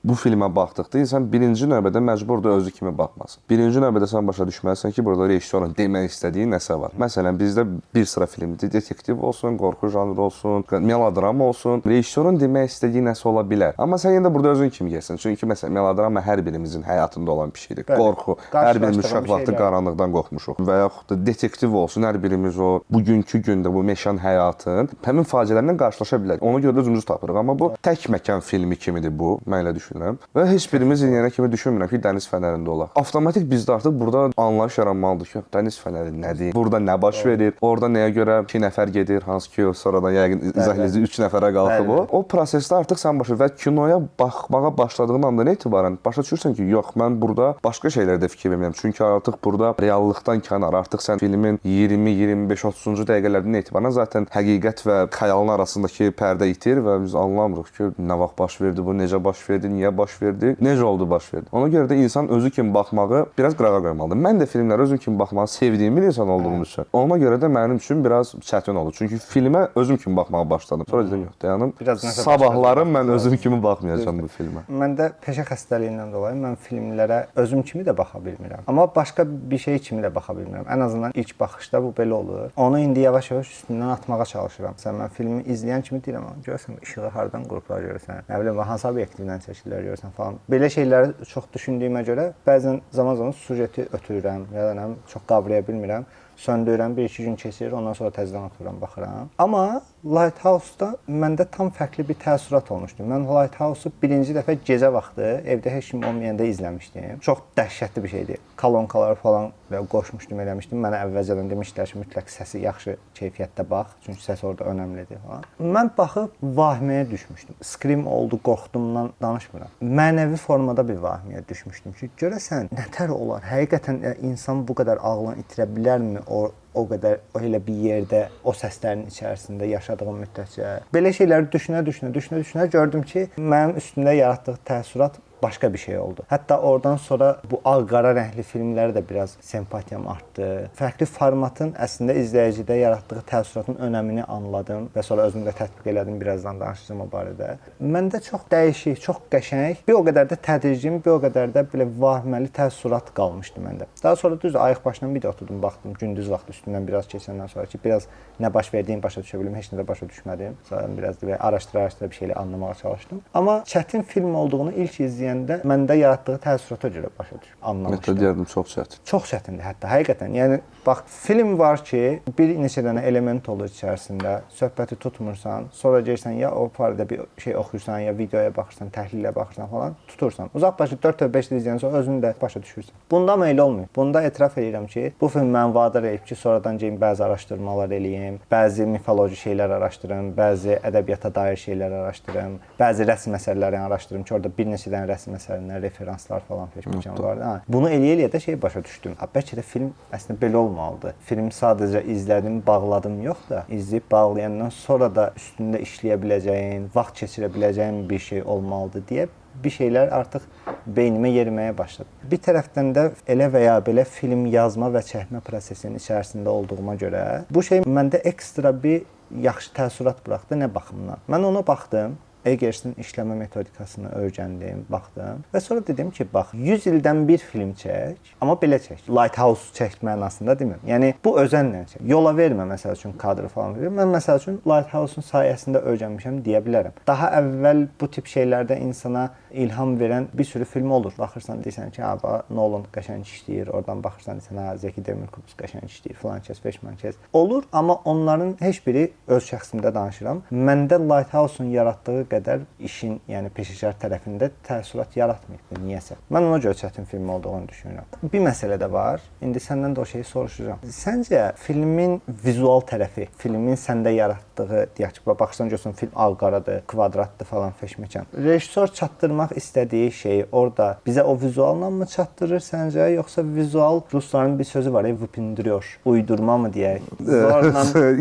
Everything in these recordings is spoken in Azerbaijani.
bu filmə baxdıqda insan birinci növbədə məcburdur özü kimi baxmasın. Birinci növbədə sən başa düşməlisən ki, burada rejissorun demək istədiyi nəsə var. Məsələn, bizdə bir sıra filmdir, detektiv olsun, qorxu janrı olsun, melodrama olsun. Rejissorun demək istədiyi nəsə ola bilər. Amma sən yenə də burada özün kimi gəlsən. Çünki məsələn, melodrama hər birimizin həyatında olan bir şeydir. Qorxu, hər birimiz uşaq vaxtı qaranlıqdan qorxmuşuq. Və yaxud da detektiv olsun, hər birimiz o bugünkü gündə bu meşan həyatın həmin faciələrlə qarşılaşa bilərik. Ona görə də özümüzü tapırıq. Amma bu tək məkan filmi kimidir bu, mən elə düşünürəm. Və heç birimiz yenə kimi düşünmürəm ki, dəniz fənərində olaq. Avtomatik bizdə artıq burada anlayış yaranmalıdır ki, dəniz fənəri nədir? Burada nə baş verir? Orada nəyə görə 2 nəfər gedir, hansı ki, sonradan yəqin izahləyici 3 nəfərə qalxıb o. O prosesdə artıq sən başa və kinoya baxmağa başladığın andan etibarən başa düşürsən ki, yox, mən burada başqa şeylərdə fikir vermirəm. Çünki artıq burada reallıqdan kənar, artıq sən filmin 20, 25, 30-cu dəqiqələrdən etibarən zaten həqiqət və xəyalın arasındakı pərdə itir və biz anlamırıq ki, nə vaxt baş verdi bu, necə baş verdi, niyə baş verdi, necə oldu baş verdi. Ona görə də insan özü kimi baxmağı biraz qırağa qoymalıdır. Mən də filmlərə özüm kimi baxmağı sevdiyim bir insan olduğum üçün. Ona görə də mənim üçün biraz çətin oldu. Çünki filmə özüm kimi baxmağa başladım. Sonra dedim, yox, dayanım. Sabahlarım mən özüm kimi baxmayacağam bu filmə. Məndə peşə xəstəliyindən dolayı mən filmlərə özüm kimi də baxa bilmirəm. Amma başqa bir şey kimi də baxa bilmirəm. Ən azından ilk baxışda bu belə olur. Onu indi yavaş-yavaş üstündən atmağa çalışıram. Mən filmi izləyən kimi deyirəm, görürsən işığı hardan qurublar görürsən, nə bilim hansı obyektivdən çəkirlər görürsən falan. Belə şeyləri çox düşündüyümə görə bəzən zaman-zaman süjeti ötürürəm, ya da çox qavraya bilmirəm. Söndürürəm, 1-2 gün keçir, ondan sonra təzədən otururam, baxıram. Amma Lighthouse-da məndə tam fərqli bir təəssürat olmuşdu. Mən Lighthouse-u birinci dəfə gecə vaxtı evdə heç kim olmayanda izləmişdim. Çox dəhşətli bir şeydi. Kolonkalar falan qoşmuşdum, eləmişdim. Mənə əvvəlcədən demişdilər ki, mütləq səsi yaxşı keyfiyyətdə bax, çünki səs orada önəmlidir falan. Mən baxıb vahiməyə düşmüşdüm. Scream oldu, qorxdumdan danışmıram. Mənəvi formada bir vahiməyə düşmüşdüm ki, görəsən nətər olar? Həqiqətən insan bu qədər ağlını itirə bilərmi? O qədər elə bir yerdə, o səslərin içərisində yaşadığım müddətcə. Belə şeyləri düşünə gördüm ki, mənim üstümdə yaratdığı təəssürat başqa bir şey oldu. Hətta oradan sonra bu ağ-qara rəngli filmlərə də biraz sempatiyam artdı. Fərqli formatın əslində izləyicidə yaratdığı təəssüratın önəmini anladım və sonra özümdə tətbiq elədim, birazdan danışacağım o barədə. Məndə çox dəyişik, çox qəşəng, bir o qədər də tədricim, bir o qədər də belə vahiməli təəssürat qalmışdı məndə. Daha sonra düz ayıq başdan bir də oturdum, baxdım, gündüz vaxtı üstündən biraz keçəndən sonra ki, biraz nə baş verdiyini başa düşə bildim, heç nə də başa düşmədim. Sonra biraz da araşdıra bir şeyləri anlamağa çalışdım. Amma çətin film olduğunu ilk izləyəndə məndə yaratdığı təəssürata görə başa düşüb, anlamışdım. Hətta deyərdim, çox çətin. Çox çətindir hətta, həqiqətən. Yəni, bax, film var ki, bir neçə dənə element olur içərisində, söhbəti tutmursan, sonra gəlirsən, ya o barədə bir şey oxuyursan, ya videoya baxırsan, təhlilə baxırsan falan, tutursan. Uzaq başı 4-5 izləyəndən sonra özünü də başa düşürsən. Bunda mı elə olmuyor? Bunda etiraf edirəm ki, bu film məni vadar edib ki, sonradan gəlin bəzi araşdırmalar eləyim, bəzi mifoloji şeylər araşdırım, bəzi ədəbiyyata dair şeylər araşdırım, bəzi rəsm əsərlərini araşdırım ki, orada bir neçə dənə rəsm əsərindən referanslar falan feşməkan var. Bunu eləyə-eləyə də şey başa düşdüm. Bəlkə də film əslində belə olmalıdır. Film sadəcə izlədim, bağladım yox da, izləyib bağlayandan sonra da üstündə işləyə biləcəyin, vaxt keçirə biləcəyin bir şey olmalıdır deyə bir şeylər artıq beynimə yeriməyə başladı. Bir tərəfdən də elə və ya belə film yazma və çəkmə prosesinin içərisində olduğuma görə bu şey məndə ekstra bir yaxşı təəssürat buraxdı. Nə baxımdan? Mən ona baxdım. Egersin işləmə metodikasını öyrəndim, baxdım və sonra dedim ki, bax, 100 ildən bir film çək, amma belə çək. Lighthouse çək mənasında demirəm. Yəni bu özənlə çək. Yola vermə məsəl üçün kadrı falan verir. Mən məsəl üçün Lighthouse'un sayəsində öyrənmişəm deyə bilərəm. Daha əvvəl bu tip şeylərdə insana ilham verən bir sürü film olur. Baxırsan deyirsən ki, Nolan qəşəng işləyir, oradan baxırsan deyirsən, Zeki Demirkubuz qəşəng işləyir, falan kəs, feşman kəs. Olur, amma onların heç biri öz şəxsimdə danışıram. Məndə Lighthouse'un yaratdığı qədər işin, yəni peşəkar tərəfində təəssürat yaratmayıbdı niyəsə. Mən ona görə çətin film olduğunu düşünürəm. Bir məsələ də var. İndi səndən də o şeyi soruşacağam. Səncə filmin vizual tərəfi, filmin səndə yaratdığı, deyək ki, baxırsan görsən film ağ-qaradır, kvadratdır falan feşməkan. Rejissor çatdırmaq istədiyi şeyi orada bizə o vizualla mı çatdırır səncə, yoxsa vizual rusların bir sözü var, vıpindiriyor, uydurma mı deyək?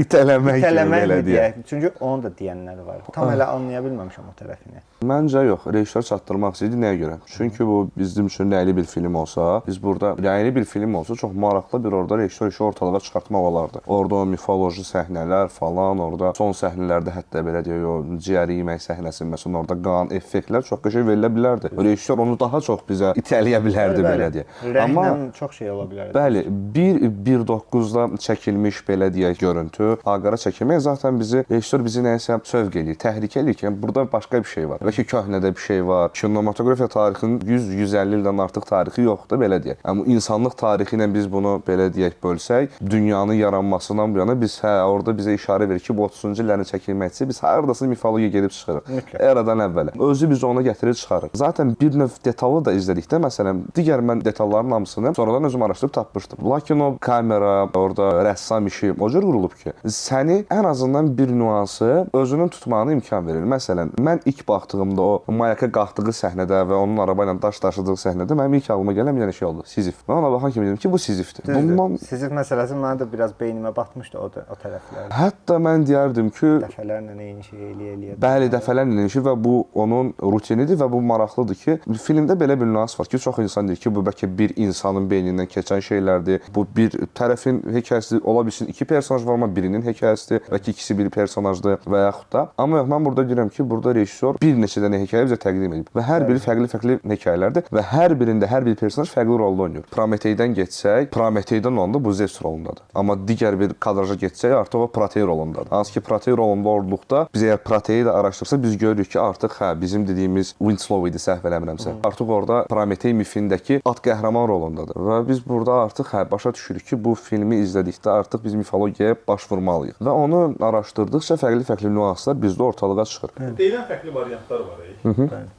İtələmək mi deyək? Çünki onu da deyənlər var. Tam elə anlaya bilmirəm. görməmişəm o tərəfini. Məncə yox, rejissor çatdırmaq istəyirdi nəyə görə? Çünki bu bizim üçün rəyli bir film olsa, biz burada rəyli bir film olsa çox maraqlı bir orada rejissor işi ortalığa çıxartmaq olardı. Orada o mifoloji səhnələr falan, orada son səhnələrdə hətta belə deyək, o ciyəri yemək səhnəsi, məsələn, orada qan, effektlər çox qəşəng verilə bilərdi. Rejissor onu daha çox bizə itələyə bilərdi belə deyək. Amma çox şey ola bilərdi. Bəli, 1.9-da çəkilmiş belə deyək görüntü, Aqara çəkilmək zaten rejissor bizi nəyəsə sövq eləyir, təhrik eləyir ki, burada başqa bir şey var. Bəlkə köhnədə bir şey var. Kinematografiya tarixinin 100-150 ildən artıq tarixi yoxdur belə deyək. Amma insanlıq tarixi ilə biz bunu belə deyək bölsək, dünyanın yaranmasından bu yana biz orada bizə işarə verir ki, bu 30-cu illərin çəkilməkçisi biz hardasa mifologiya gedib çıxırıq. Eradan əvvələ. Özü bizi ona gətirir çıxarır. Zaten bir növ detalı da izlədikdə, məsələn, digər mən detalların hamısını sonradan özüm araşdırıb tapmışdım. Lakin o kamera, orada rəssam işi o cür qurulub ki, səni ən azından bir nüansı özünün tutmağına imkan verir. Məsələn, mən ilk baxdığımda o mayaka qalxdığı səhnədə və onun araba ilə daş daşıdığı səhnədə mənim ilk ağlıma gələn bir dənə şey oldu. Sizif. Mən ona baxan kimi dedim ki, bu Sizifdir. Bundan Sizif məsələsi mənə də biraz beynimə batmışdı o tərəflərdə. Hətta mən deyərdim ki, dəfələrlə eyni şey eləyə. Bəli, dəfələrlə eyni şey və bu onun rutinidir və bu maraqlıdır ki, filmdə belə bir nüans var ki, çox insan deyir ki, bu bəlkə bir insanın beynindən keçən şeylərdir. Bu bir tərəfin hekayəsi ola bilsin, iki personaj var amma birinin hekayəsidir, bəlkə ikisi bir personajdır və yaxud da. Amma yox, mən burada deyirəm ki, burada rejissor bir neçə dənə hekayə bizə təqdim edib və hər biri fərqli-fərqli hekayələrdir və hər birində hər bir personaj fərqli rolda oynayır. Prometeydən getsək, Prometeydən olanda bu Zeus rolundadır. Amma digər bir kadraja getsək, artıq o Protey rolundadır. Hansı ki, Protey rolunda olduqda biz əgər Proteyi də araşdırsaq, biz görürük ki, artıq bizim dediyimiz Winslow idi, səhv eləmirəmsə. Artıq orada Prometey mifindəki at qəhrəman rolundadır və biz burada artıq başa düşürük ki, bu filmi izlədikdə artıq biz mifologiyaya baş vurmalıyıq və onu araşdırdıqca fərqli-fərqli nüanslar bizdə ortalığa çıxır. Deyilən fərqli variantlar var.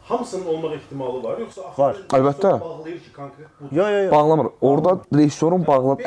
Hamısının olmaq ehtimalı var, yoxsa var. Əlbəttə. Bağlayır ki, konkret bu. Yox. Bağlamır. Orada rejissorun bağladığı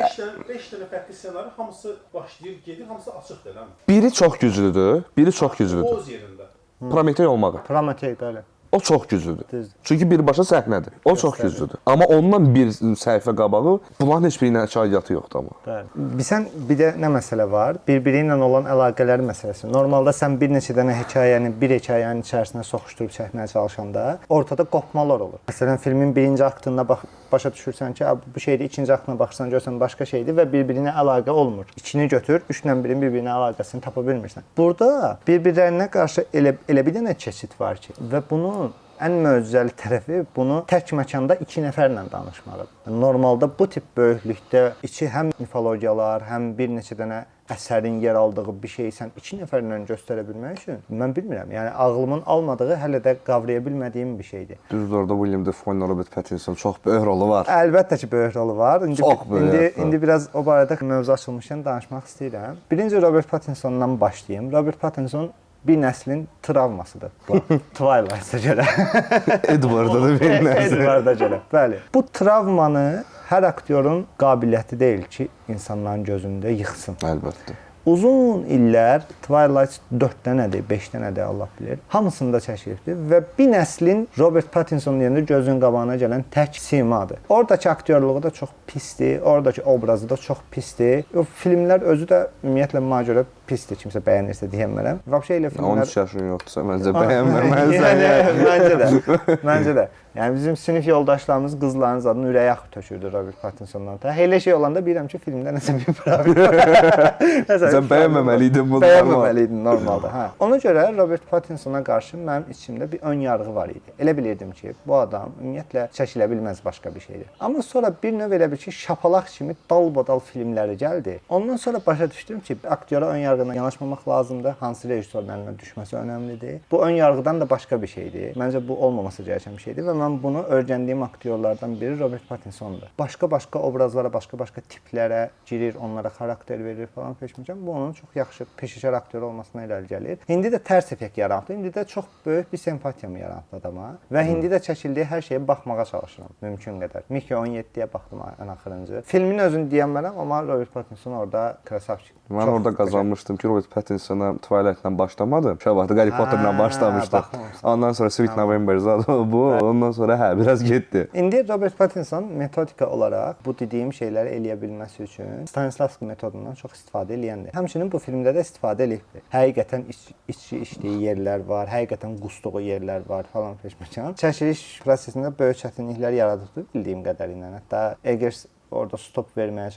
5 dənə fərqli ssenari, hamısı başlayır, gedir, hamısı açıqdır, eləmi? biri çox güclüdür, biri çox güclüdür. Oz yerində. Prometey olmağı. Prometey, bəli. O çox güclüdür. Düzdür. Çünki birbaşa səhnədir. O çox güclüdür. Amma ondan bir səhifə qabağı bunların heç birinin şagiatı yoxdur amma. Bəli. Bilsən, bir də nə məsələ var? Bir-biri ilə olan əlaqələr məsələsi. Normalda sən bir neçə dənə hekayəni bir hekayənin içərisinə soxuşdurub çəkməyə çalışanda ortada qopmalar olur. Məsələn, filmin birinci aktında başa düşürsən ki, bu şeydir, ikinci aktına baxırsan görsən başqa şeydir və bir-birinə əlaqə olmur. İkini götür, üçlə birin bir-birinə əlaqəsini tapa bilmirsən. Burada bir-birlərinə qarşı elə bir dənə keçid var ki və bunun ən möcüzəli tərəfi bunu tək məkanda 2 nəfərlə danışmaqdır. Normalda bu tip böyüklükdə içi həm mifologiyalar, həm bir neçə dənə əsərin yer aldığı bir şeyi sən 2 nəfərlə göstərə bilmək üçün mən bilmirəm. Yəni ağlımın almadığı hələ də qavraya bilmədiyim bir şeydir. Düzdür, orada William Dafoe ilə Robert Pattinson çox böyük rolu var. Əlbəttə ki, böyük rolu var. İndi biraz o barədə mövzu açılmışkən danışmaq istəyirəm. Birinci Robert Pattinsondan başlayım. Robert Pattinson bir nəslin travmasıdır. Twilight'a görə. Edward'a da bir nəsil. Edward'a görə. Bəli. Bu travmanı hər aktyorun qabiliyyəti deyil ki, insanların gözündə yıxsın. Əlbəttə. Uzun illər Twilight 4 dənədir, 5 dənədir, Allah bilir. Hamısında çəkilibdir və bir nəslin Robert Pattinson deyəndə gözün qabağına gələn tək simadır. Oradakı aktyorluğu da çox pisdir, oradakı obrazı da çox pisdir. O filmlər özü də ümumiyyətlə mənə görə pisdir, kimsə bəyənirsə deyəmərəm. Vəbşə elə filmlər 13 yaşın yoxdursa məncə bəyənməməlisən. Məncə də. Yəni bizim sinif yoldaşlarımız qızların zadını ürəyə axıb tökürdü Robert Pattinsondan. Elə şey olanda bilirəm ki, filmdə nəsə bir problem. Sən bəyənməməliydin bunu. Bəyənməməliydin normalda. Hə. Ona görə Robert Pattinsona qarşı mənim içimdə bir ön yarğı var idi. Elə bilirdim ki, bu adam ümumiyyətlə çəkilə bilməz başqa bir şeydir. Amma sonra bir növ elə bir ki, şapalaq kimi dalbadal filmləri gəldi. Ondan sonra başa düşdüm ki, aktyora ön yarğına yanaşmamaq lazımdır. Hansı rejissorun əlinə düşməsi önəmlidir. Bu ön yarğıdan da başqa bir şeydir. Məncə bu olmaması gərəkən bir şeydir və mən bunu öyrəndiyim aktyorlardan biri Robert Pattinsondur. Başqa-başqa obrazlara, başqa-başqa tiplərə girir, onlara xarakter verir falan peşmişəm. Bu onun çox yaxşı peşəkar aktyor olmasına irəli gəlir. İndi də tərs effekt yaratdı. İndi də çox böyük bir simpatiyamı yaratdı adama və indi də çəkildiyi hər şeyə baxmağa çalışıram mümkün qədər. Mickey 17-yə baxdım ən axırıncı. Filmin özünü deyəmərəm, amma Robert Pattinson orada krasavçik. Mən orada qazanmışdım baxdım ki, Robert Pattinsona Twilight-la başlamadım. Uşaq vaxtı Harry Potter-la başlamışdı. Ondan sonra Sweet November zaten bu. Ondan sonra biraz getdi. İndi Robert Pattinson metodika olaraq bu dediyim şeyləri eləyə bilməsi üçün Stanislavski metodundan çox istifadə eləyəndir. Həmçinin bu filmdə də istifadə eləyibdir. Həqiqətən içki içdiyi yerlər var, həqiqətən qusduğu yerlər var falan feşməkan. Çəkiliş prosesində böyük çətinliklər yaradıbdı bildiyim qədərilə. Hətta Eggers orada stop verməyə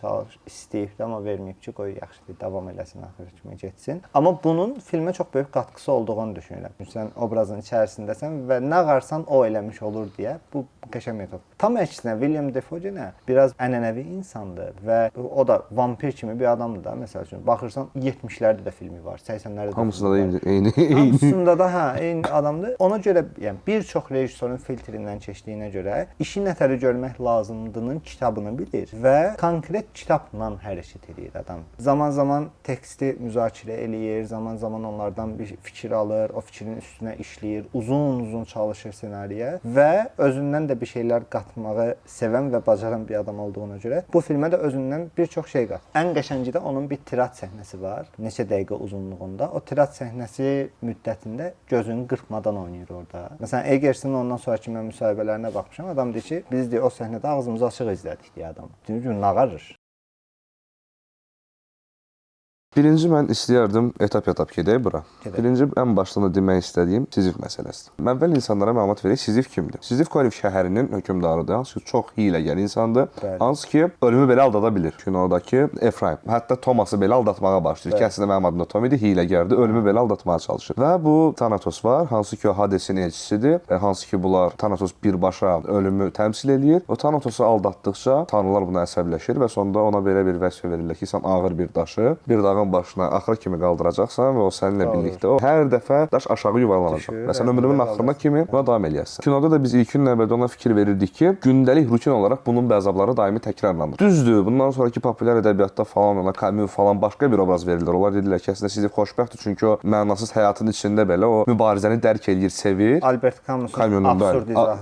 istəyibdi, amma verməyib ki, qoy yaxşıdır, davam eləsin, axır kimi getsin. Amma bunun filmə çox böyük qatqısı olduğunu düşünürəm. Çünki sən obrazın içərisindəsən və nə qarsan o eləmiş olur deyə bu qəşəng metod. Tam əksinə William Dafoe nə biraz ənənəvi insandır və o da vampir kimi bir adamdır da. Məsəl üçün baxırsan 70-lərdə də filmi var, 80-lərdə də. Hamısında da eyni. Hamısında da eyni adamdır. Ona görə yəni bir çox rejissorun filtrindən keçdiyinə görə işi nətəri görmək lazımdının kitabını bilir və konkret kitabla hərəkət edir adam. Zaman-zaman teksti müzakirə eləyir, zaman-zaman onlardan bir fikir alır, o fikrin üstünə işləyir, uzun-uzun çalışır ssenariyə və özündən də bir şeylər qatmağı sevən və bacaran bir adam olduğuna görə bu filmə də özündən bir çox şey qat. Ən qəşəngi də onun bir tirad səhnəsi var, neçə dəqiqə uzunluğunda. O tirad səhnəsi müddətində gözünü qırpmadan oynayır orada. Məsələn, Eggersin ondan sonraki mən müsahibələrinə baxmışam. Adam deyir ki, biz deyir o səhnədə ağzımızı açıq izlədik deyə adam. Çünki nağarır. Birinci mən istəyərdim etap-etap gedək bura. Birinci ən başdan demək istədiyim Sizif məsələsidir. Mən əvvəl insanlara məlumat verək, Sizif kimdir? Sizif Kaliv şəhərinin hökmdarıdır, hansı ki çox hiyləgər insandır. Hansı ki ölümü belə aldada bilir. Kinodakı Efraim, hətta Thoması belə aldatmağa başlayır. Kəsində mənim adım da Tom idi, hiyləgərdir, ölümü belə aldatmağa çalışır. Və bu Thanatos var, hansı ki o Hadesin elçisidir. Hansı ki bunlar Thanatos birbaşa ölümü təmsil eləyir. O Thanatosu aldatdıqca tanrılar buna əsəbləşir və sonda ona belə bir vəzifə verirlər ki, sən ağır bir daşı bir dağın başına axıra kimi qaldıracaqsan və o səninlə birlikdə o hər dəfə daş aşağı yuvarlanacaq. Məsələn, ömrünün axırına kimi buna davam eləyəsən. Kinoda da biz ilkin növbədə ona fikir verirdik ki, gündəlik rutin olaraq bunun bəzabları daimi təkrarlanır. Düzdür, bundan sonraki populyar ədəbiyyatda falan ona Camus falan başqa bir obraz verirlər. Onlar dedilər ki, əslində Sizif xoşbəxtdir çünki o mənasız həyatın içində belə o mübarizəni dərk eləyir, sevir. Albert Camus'un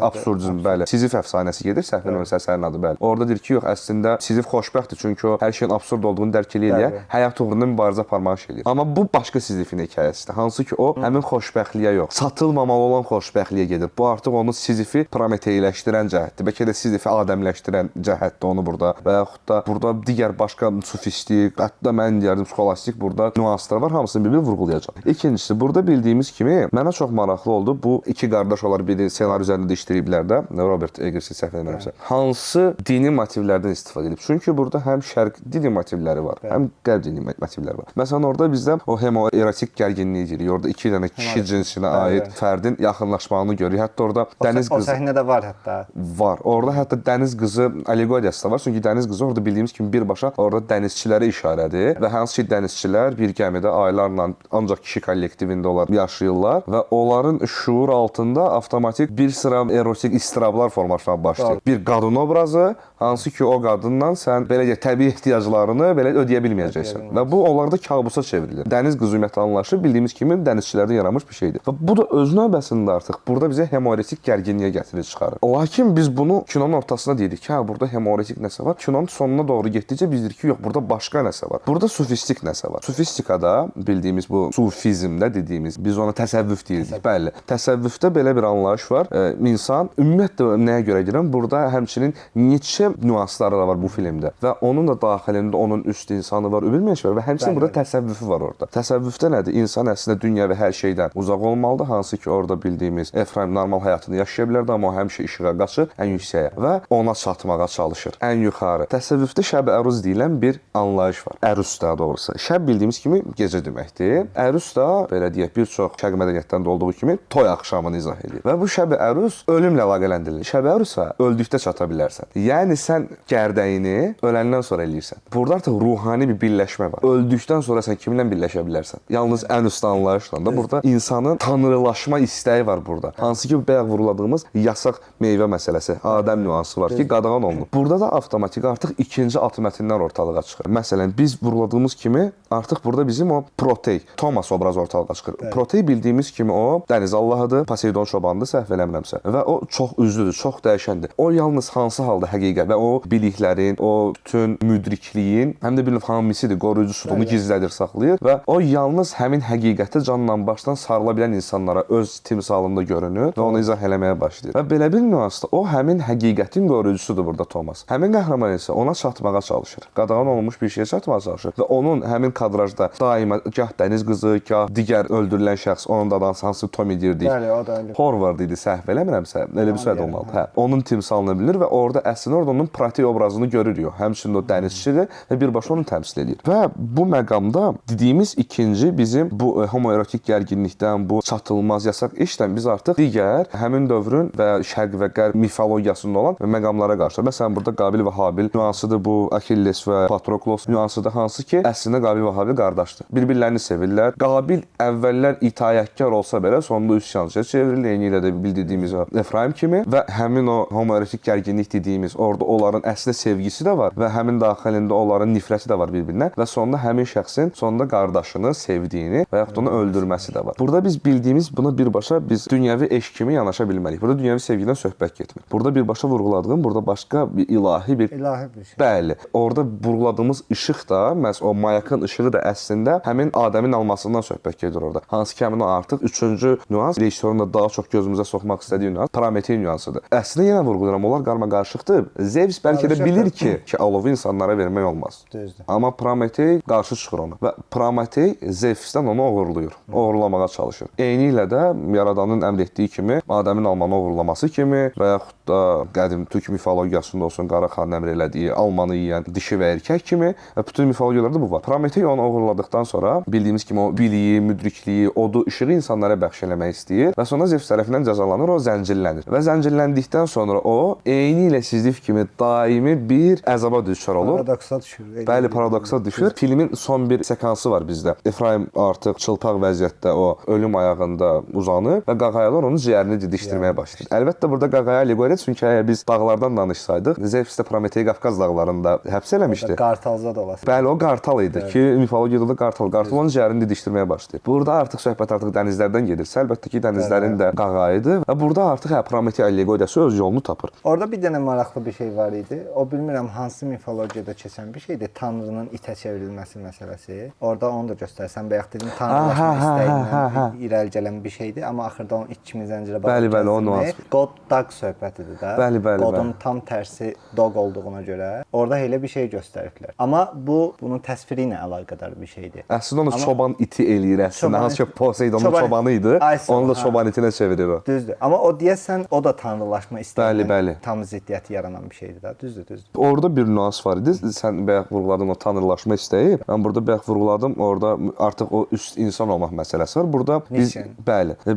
absurdizm, bəli. Sizif əfsanəsi gedir, səhv eləmirəmsə əsərin adı, bəli. Orada deyir ki, yox, əslində Sizif xoşbəxtdir çünki o hər şeyin absurd olduğunu dərk eləyir, həyat uğrunda mübarizə aparmağı şey eləyir. Amma bu başqa Sizifin hekayəsidir. Hansı ki o həmin xoşbəxtliyə yox, satılmamalı olan xoşbəxtliyə gedir. Bu artıq onu Sizifi prometeyləşdirən cəhətdir. Bəlkə də Sizifi adəmləşdirən cəhətdir onu burada və yaxud da burada digər başqa sufistik, hətta mən deyərdim skolastik burada nüanslar var. Hamısını bir-bir vurğulayacağam. İkincisi, burada bildiyimiz kimi mənə çox maraqlı oldu. Bu iki qardaş olar, biri ssenari üzərində işləyiblər də, Robert Eggersi səhv eləmirəmsə. Hansı dini motivlərdən istifadə edib? Çünki burada həm şərq dini motivləri var, həm qərb dini motivləri var. Məsələn, orada bizdə o homoerotik gərginliyi deyirik. Orada iki dənə kişi cinsinə aid fərdin yaxınlaşmağını görürük. Hətta orada dəniz qızı. O səhnədə var hətta. Var. Orada hətta dəniz qızı allegoriyası da var. Çünki dəniz qızı orada bildiyimiz kimi birbaşa orada dənizçilərə işarədir və hansı ki dənizçilər bir gəmidə aylarla ancaq kişi kollektivində onlar yaşayırlar və onların şuur altında avtomatik bir sıra erotik istirablar formalaşmağa başlayır. Bir qadın obrazı, hansı ki o qadından sən belə deyək təbii ehtiyaclarını belə ödəyə bilməyəcəksən və bu onlarda kabusa çevrilir. Dəniz qızı ümumiyyətlə anlayışı bildiyimiz kimi dənizçilərdən yaranmış bir şeydir. Və bu da öz növbəsində artıq burada bizə hemoretik gərginliyə gətirir çıxarır. Lakin biz bunu kinonun ortasına deyirik ki, hə burada hemoretik nəsə var. Kinonun sonuna doğru getdikcə biz deyirik ki, yox, burada başqa nəsə var. Burada sufistik nəsə var. Sufistikada bildiyimiz bu sufizmdə dediyimiz, biz ona təsəvvüf deyirik. Bəli. Təsəvvüfdə belə bir anlayış var. İnsan ümumiyyətlə nəyə görə gəlirəm? Burada həmçinin Nietzsche nüansları da var bu filmdə və onun da daxilində onun üst insanı var, ümumiyyətlə və həmçinin burada təsəvvüfü var orada. Təsəvvüfdə nədir? İnsan əslində dünya və hər şeydən uzaq olmalıdır. Hansı ki orada bildiyimiz Efraim normal həyatını yaşaya bilərdi, amma o həmişə işığa qaçır ən yüksəyə və ona çatmağa çalışır. Ən yuxarı. Təsəvvüfdə şəb əruz deyilən bir anlayış var. Əruz daha doğrusu. Şəb bildiyimiz kimi gecə deməkdir. Əruz da belə deyək bir çox şərq mədəniyyətlərində olduğu kimi toy axşamını izah edir. Və bu şəb əruz ölümlə əlaqələndirilir. Şəb əruzsa öldükdə çata bilərsən. Yəni sən gərdəyini öləndən sonra eləyirsən. Burada artıq ruhani bir birləşmə var. Öldükdən sonra sən kiminlə birləşə bilərsən? Yalnız ən üst anlayışla da burada insanın tanrılaşma istəyi var burada. Hansı ki bayaq vurguladığımız yasaq meyvə məsələsi, Adəm nüansı var ki, qadağan olunur. Burada da avtomatik artıq ikinci at mətnlər ortalığa çıxır. Məsələn, biz vurguladığımız kimi artıq burada bizim o Protey, Thomas obrazı ortalığa çıxır. Protey bildiyimiz kimi o dəniz allahıdır, Poseidon çobanıdır, səhv eləmirəmsə. Və o çox üzlüdür, çox dəyişəndir. O yalnız hansı halda həqiqət və o biliklərin, o bütün müdrikliyin, həm də bir növ hamisidir, qoruyucusudur onu gizlədir, saxlayır və o yalnız həmin həqiqətə canla başdan sarıla bilən insanlara öz timsalında görünür və onu izah eləməyə başlayır. Və belə bir nüansda o həmin həqiqətin qoruyucusudur burada Thomas. Həmin qəhrəman isə ona çatmağa çalışır. Qadağan olunmuş bir şeyə çatmağa çalışır və onun həmin kadrajda daima gah dəniz qızı, gah digər öldürülən şəxs, onun da adını hansı Tommy deyirdik. Bəli, o da elə. Horvath idi, səhv eləmirəmsə, elə bir söz olmalı. Hə, onun timsalını bilir və orada əslində orada onun Protey obrazını görürük. Həmçinin o dənizçidir və birbaşa onu təmsil edir. Və bu məqamda dediyimiz ikinci bizim bu homoerotik gərginlikdən, bu çatılmaz yasaq işdən biz artıq digər həmin dövrün və şərq və qərb mifologiyasında olan məqamlara qarşı. Məsələn, burada Qabil və Habil nüansıdır, bu Akilles və Patroklos nüansıdır, hansı ki, əslində Qabil və Habil qardaşdır. Bir-birlərini sevirlər. Qabil əvvəllər itaətkar olsa belə, sonunda üsyançıya çevrilir. Eyni ilə də bildirdiyimiz Efraim kimi və həmin o homoerotik gərginlik dediyimiz, orada onların əslində sevgisi də var və həmin daxilində onların nifrəti də var bir-birinə və sonunda həmin şəxsin sonunda qardaşını sevdiyini və yaxud onu öldürməsi də var. Burada biz bildiyimiz buna birbaşa biz dünyəvi eşq kimi yanaşa bilmərik. Burada dünyəvi sevgidən söhbət getmir. Burada birbaşa vurğuladığım burada başqa bir ilahi bir şey. Bəli. Orada vurğuladığımız işıq da, məhz o mayakın işığı da əslində həmin Adəmin almasından söhbət gedir orada. Hansı ki, həmin o artıq üçüncü nüans, rejissorun da daha çox gözümüzə soxmaq istədiyi nüans Prometey nüansıdır. Əslində yenə vurğulayıram, onlar qarma-qarışıqdır. Zevs bəlkə də bilir ki, alovu insanlara vermək olmaz. Düzdür. Amma Prometey qarşı çıxır ona və Prometey Zevsdən onu oğurlayır. Oğurlamağa çalışır. Eyni ilə də Yaradanın əmr etdiyi kimi Adəmin almanı oğurlaması kimi və yaxud da qədim türk mifologiyasında olsun Qara xanın əmr elədiyi almanı yeyən dişi və erkək kimi bütün mifologiyalarda bu var. Prometey onu oğurladıqdan sonra bildiyimiz kimi o biliyi, müdrikliyi, odu, işığı insanlara bəxş eləmək istəyir və sonra Zevs tərəfindən cəzalanır, o zəncirlənir. Və zəncirləndikdən sonra o eyni ilə Sizif kimi daimi bir əzaba düşər olur. Paradoksa düşür. Bəli, paradoksa düşür. Filmin son bir sekansı var bizdə. Efraim artıq çılpaq vəziyyətdə o ölüm ayağında uzanır və qağayalar onun ciyərini didişdirməyə başlayır. Əlbəttə burada qağaya allegoriya, çünki əgər biz dağlardan danışsaydıq, Zevs də Prometeyi Qafqaz dağlarında həbs eləmişdi. Qartalza da olası. Bəli, o qartal idi ki, mifologiyada da qartal onun ciyərini didişdirməyə başlayır. Burada artıq söhbət dənizlərdən gedirsə, əlbəttə ki, dənizlərin də qağayıdır və burada artıq Prometey allegoriyası öz yolunu tapır. Orada bir dənə maraqlı bir şey var idi. O bilmirəm hansı mifologiyada keçən bir şeydir. Tanrının itə çevrilməsi məsələsi. Orada onu da göstərsən, bayaq dedim tanrılaşma istəyindən irəli gələn bir şeydir, amma axırda onun it kimi zəncirə bağlı. Bəli, o nüans. God dog söhbətidir də. Bəli. Godun tam tərsi dog olduğuna görə orada elə bir şey göstəriblər. Amma bunun təsviri ilə əlaqədar bir şeydir. Əslində onu çoban iti eləyir əslində. Hansı ki Poseidonun çobanı idi. Onu da çoban itinə çevirir o. Düzdür. Amma o deyəsən o da tanrılaşma istəyindən tam ziddiyyəti yaranan bir şeydir də. Düzdür. Orada bir nüans var idi. Sən bayaq vurğuladın o tanrılaşma istəyi. Mən burada bayaq vurğuladım. Orada artıq o üst insan olmaq məsələsi var. Burada biz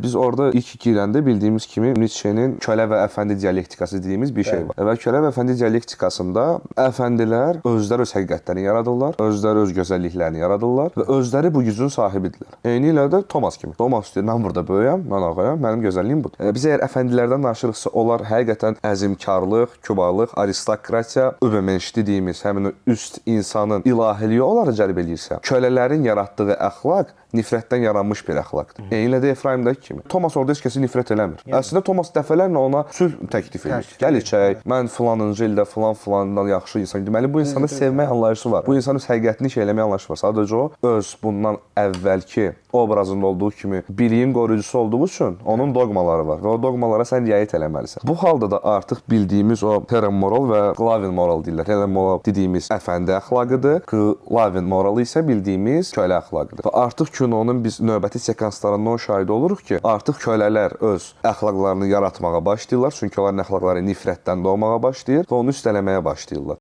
biz orada ilk girəndə bildiyimiz kimi Nietzsche'nin kölə və əfəndi dialektikası dediyimiz bir şey var. Və kölə və əfəndi dialektikasında əfəndilər özləri öz həqiqətlərini yaradırlar, özləri öz gözəlliklərini yaradırlar və özləri bu gücün sahibidirlər. Eyni ilə də Thomas kimi. Thomas deyir, mən burada böyüyəm, mən ağayam, mənim gözəlliyim budur. Biz əgər əfəndilərdən danışırıqsa, onlar həqiqətən əzmkarlıq, kübarlıq, aristokratiya, übermensch dediyimiz həmin o üst insanın ilahiliyi onları cəlb eləyirsə, kölələrin yaratdığı əxlaq nifrətdən yaranmış bir əxlaqdır. Eyni ilə də Efraimdəki kimi. Thomas orada heç kəsi nifrət eləmir. Əslində Thomas dəfələrlə ona sülh təklif edir. Gəl içək, mən filanıncı ildə filandan yaxşı insan. Deməli bu insanı sevmək anlayışı var. Bu insanın həqiqətini şey eləmək anlayışı var. Sadəcə o öz bundan əvvəlki obrazında olduğu kimi biliyin qoruyucusu olduğu üçün onun doqmaları var və o doqmalara sən riayət eləməlisən. Bu halda da artıq bildiyimiz o Helen moral və Glavin moral deyirlər. Helen moral dediyimiz əfəndi əxlaqıdır. Glavin moralı isə bildiyimiz kölə əxlaqıdır. Və artıq kinonun biz növbəti sekanslarından şahid oluruq ki, artıq kölələr öz əxlaqlarını yaratmağa başlayırlar. Çünki onların əxlaqları nifrətdən doğmağa başlayır və onu üstələməyə başlayırlar.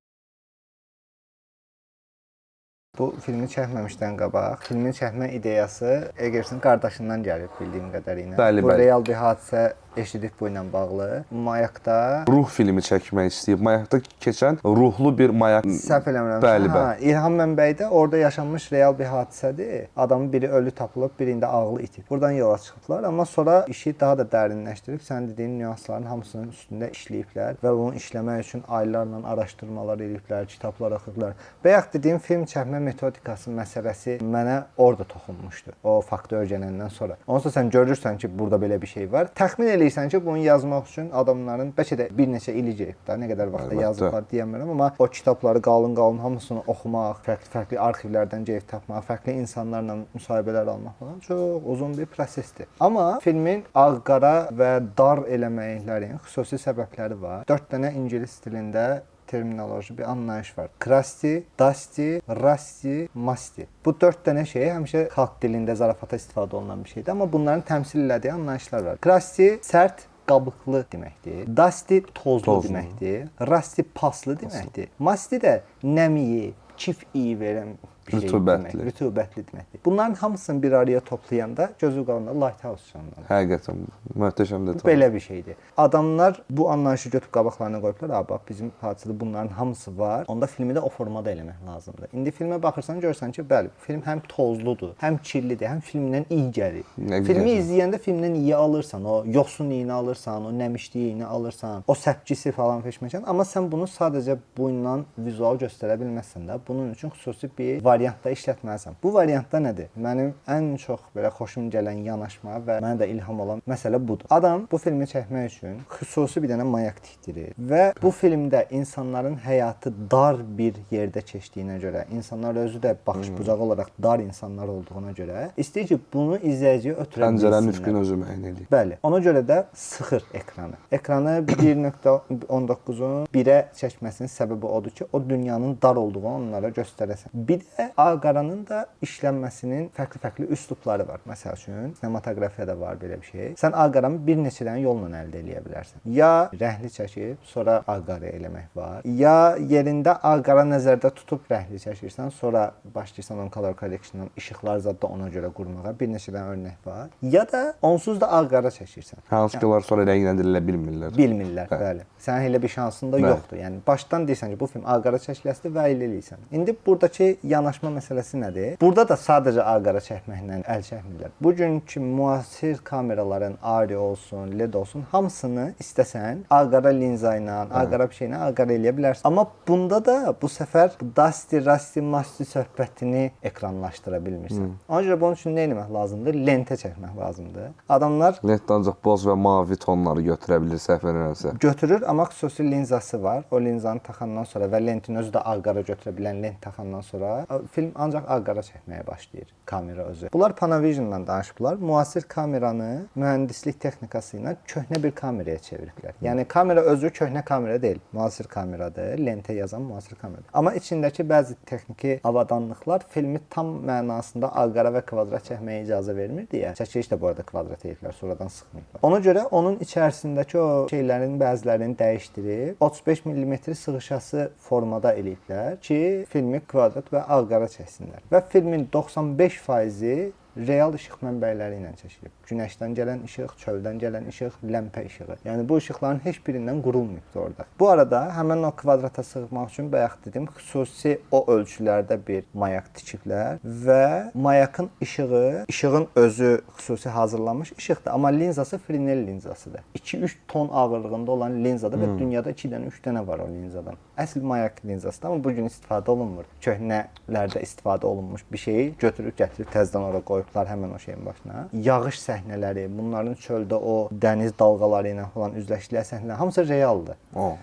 Bu filmi çəkməmişdən qabaq, filmin çəkmə ideyası Eggersin qardaşından gəlib bildiyim qədərilə. Bu real bir hadisə eşidib bu ilə bağlı. Mayakda ruh filmi çəkmək istəyib. Mayakda keçən ruhlu bir mayak. Səhv eləmirəm. İlham mənbəyi orada yaşanmış real bir hadisədir. Adamın biri ölü tapılıb, birində ağlı itib. Buradan yola çıxıblar, amma sonra işi daha da dərinləşdirib sən dediyin nüansların hamısının üstündə işləyiblər və bunu işləmək üçün aylarla araşdırmalar ediblər, kitablar oxuyublar. Bayaq dediyim film çəkmə metodikası məsələsi mənə orada toxunmuşdu. O faktı öyrənəndən sonra. Onsuz sən görürsən ki, burada belə bir şey var. Təxmin eləyirsən ki, bunu yazmaq üçün adamların bəlkə də bir neçə il gedib də, nə qədər vaxtda Əlbəttə. yazıblar deyəmirəm, amma o kitabları qalın hamısını oxumaq, fərqli arxivlərdən gedib tapmaq, fərqli insanlarla müsahibələr almaq falan çox uzun bir prosesdir. Amma filmin ağ-qara və dar eləməklərin xüsusi səbəbləri var. 4 dənə ingilis dilində terminoloji bir anlayış var. Krusty, Dusty, Rusty, Musty. Bu 4 dənə şey həmişə xalq dilində zarafata istifadə olunan bir şeydir, amma bunların təmsil elədiyi anlayışlar var. Krusty sərt, qabıqlı deməkdir. Dusty tozlu deməkdir. Rusty paslı deməkdir. Musty də nəmiyi, kif iyi verən bir şey Rütubətli. demək, rütubətli deməkdir. Bunların hamısını bir araya toplayanda gözü qabağında Lighthouse canlanır. Həqiqətən möhtəşəm detal. Belə bir şeydir. Adamlar bu anlayışı götürüb qabaqlarına qoyublar. "A, bax bizim hadisədə bunların hamısı var. Onda filmi də o formada eləmək lazımdır." İndi filmə baxırsan görürsən ki, bəli, film həm tozludur, həm kirlidir, həm filmdən iyi gəlir. Nə Filmi gözəl. izləyəndə filmdən iyi alırsan, o yoxsunluğunu alırsan, o nəmişliyini alırsan, o səpkisi falan feşməkan, amma sən bunu sadəcə bu ilə vizual göstərə bilməzsən də. Bunun üçün xüsusi bir variantda işlətməlisən. Bu variantda nədir? Mənim ən çox belə xoşum gələn yanaşma və mənə də ilham olan məsələ budur. Adam bu filmi çəkmək üçün xüsusi bir dənə mayak tikdirir və bu filmdə insanların həyatı dar bir yerdə keçdiyinə görə, insanlar özü də baxış bucağı olaraq dar insanlar olduğuna görə istəyir ki, bunu izləyiciyə ötürə Pəncərənin bilsinlər. üstünü özü müəyyən eləyir. Bəli. Ona görə də sıxır ekranı. Ekranı 1.19-un 1-ə çəkməsinin səbəbi odur ki, o dünyanın dar olduğunu onlara göstərəsən. Bir də ağ-qaranın da işlənməsinin fərqli üslubları var. Məsəl üçün, sinematografiyada var belə bir şey. Sən ağ-qaranı bir neçə dənə yolla əldə edə bilərsən. Ya rəngli çəkib, sonra ağ-qara eləmək var. Ya yerində ağ-qara nəzərdə tutub rəngli çəkirsən, sonra başlayırsan on color correction-dan işıqlar zəddə ona görə qurmağa. Bir neçə dənə örnək var. Ya da onsuz da ağ-qara çəkirsən. Hansı ki, onlar sonra rəngləndirə bilmirlər. Bilmirlər, bəli. Sənin elə bir şansın da yoxdur. Yəni başdan deyirsən ki, bu film ağ-qara çəkiləsidir və elə eləyirsən. İndi buradakı yanaşma məsələsi nədir? Burada da sadəcə ağ-qara çəkməklə əl çəkmirlər. Bugünkü müasir kameraların ARRI olsun, LED olsun, hamısını istəsən ağ-qara linza ilə, ağ-qara bir şeylə ağ-qara eləyə bilərsən. Amma bunda da bu səfər Dusty, Rusty, Musty söhbətini ekranlaşdıra bilmirsən. Ona görə bunun üçün nə etmək lazımdır? Lentə çəkmək lazımdır. Adamlar Lentdə ancaq boz və mavi tonları götürə bilir səhv eləmirəmsə. götürür, amma xüsusi linzası var. O linzanı taxandan sonra və lentin özü də ağ-qara götürə bilən lent taxandan sonra film ancaq ağ-qara çəkməyə başlayır kamera özü. Bunlar Panavision-dan danışıblar. Müasir kameranı mühəndislik texnikası ilə köhnə bir kameraya çeviriblər. Yəni kamera özü köhnə kamera deyil, müasir kameradır. Lentə yazan müasir kameradır. Amma içindəki bəzi texniki avadanlıqlar filmi tam mənasında ağ-qara və kvadrat çəkməyə icazə vermir deyə. Çəkiliş də bu arada kvadrat ediblər, sonradan sıxmayıblar. Ona görə onun içərisindəki o şeylərin bəzilərini dəyişdirib 35 mm sığışası formada eləyiblər ki, filmi kvadrat və ağ-qara çəksinlər. Və filmin 95%-i real işıq mənbələri ilə çəkilib. Günəşdən gələn işıq, çöldən gələn işıq, ləmpə işığı. Yəni bu işıqların heç birindən qurulmayıbdı orada. Bu arada həmin o kvadrata sığmaq üçün bayaq dedim, xüsusi o ölçülərdə bir mayak tikiblər və mayakın işığı, işığın özü xüsusi hazırlanmış işıqdır, amma linzası Fresnel linzasıdır. 2-3 ton ağırlığında olan linzadır və dünyada 2 dənə, 3 dənə var o linzadan. Əsl mayak linzasıdır, amma bu gün istifadə olunmur. Köhnələrdə istifadə olunmuş bir şeyi götürüb gətirib təzədən ora qoyublar həmin o şeyin başına. Yağış səhnələri, bunların çöldə o dəniz dalğaları ilə falan üzləşdikləri səhnələr hamısı realdır.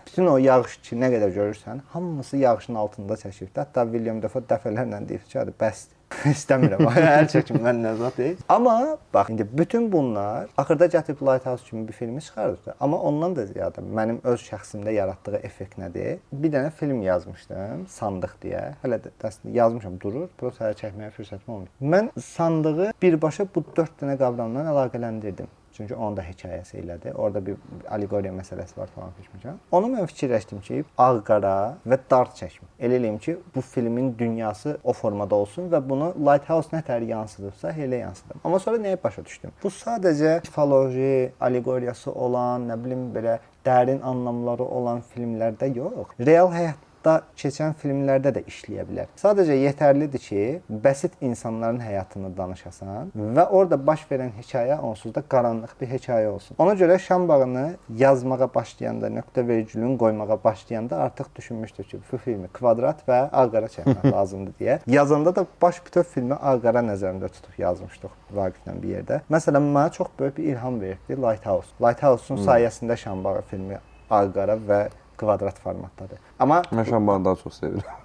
Bütün o yağış ki, nə qədər görürsən, hamısı yağışın altında çəkilib. Hətta William Dafoe dəfələrlə deyib ki, hadi bəsdir. İstəmirəm. Əl çəkim məndən zət deyil. Amma bax, indi bütün bunlar axırda gətirib Lighthouse kimi bir filmi çıxardı. Amma ondan da ziyadə mənim öz şəxsimdə yaratdığı effekt nədir? Bir dənə film yazmışdım, Sandıq deyə. Hələ də əslində yazmışam, durur. Prosta hələ çəkməyə fürsətim olmayıb. Mən Sandığı birbaşa bu 4 dənə qavramla əlaqələndirdim. Çünki onun da hekayəsi elədir. Orada bir allegoriya məsələsi var falan keçmişəm. Onu mən fikirləşdim ki, ağ-qara və dar çəkim. Elə eləyim ki, bu filmin dünyası o formada olsun və bunu Lighthouse nətər yansıdıbsa, elə yansıdım. Amma sonra nəyə başa düşdüm? Bu sadəcə mifoloji, allegoriyası olan, nə bilim belə dərin anlamları olan filmlərdə yox. Real həyat həyatda keçən filmlərdə də işləyə bilər. Sadəcə yetərlidir ki, bəsit insanların həyatını danışasan və orada baş verən hekayə onsuz da qaranlıq bir hekayə olsun. Ona görə Şam bağını yazmağa başlayanda, nöqtə vergülün qoymağa başlayanda artıq düşünmüşdük ki, bu filmi kvadrat və ağ-qara çəkmək lazımdır deyə. Yazanda da baş bütöv filmi ağ-qara nəzərində tutub yazmışdıq Vaqiflə bir yerdə. Məsələn, mənə çox böyük bir ilham verdi Lighthouse. Lighthouse'un sayəsində Şam bağı filmi ağ-qara və kvadrat formatdadır. Amma Mən Şambanı daha çox sevirəm.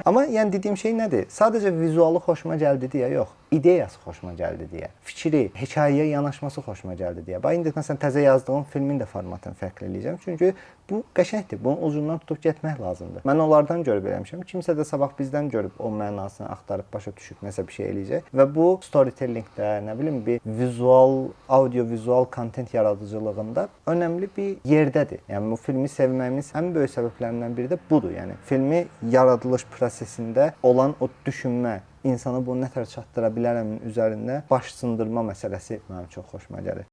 Amma yəni dediyim şey nədir? Sadəcə vizualı xoşuma gəldi deyə yox, ideyası xoşuma gəldi deyə, fikri, hekayəyə yanaşması xoşuma gəldi deyə. Bax indi məsələn təzə yazdığım filmin də formatını fərqli eləyəcəm. Çünki bu qəşəngdir. Bunun ucundan tutub getmək lazımdır. Mən onlardan görüb eləmişəm. Kimsə də sabah bizdən görüb o mənasını axtarıb başa düşüb nəsə bir şey eləyəcək və bu storytellingdə, nə bilim, bir vizual, audio-vizual kontent yaradıcılığında önəmli bir yerdədir. Yəni bu filmi sevməyimin ən böyük səbəblərindən biri də budur. Yəni filmi yaradılış prosesində olan o düşünmə, insana bunu nətər çatdıra bilərəmin üzərində baş sındırma məsələsi mənim çox xoşuma gəlir.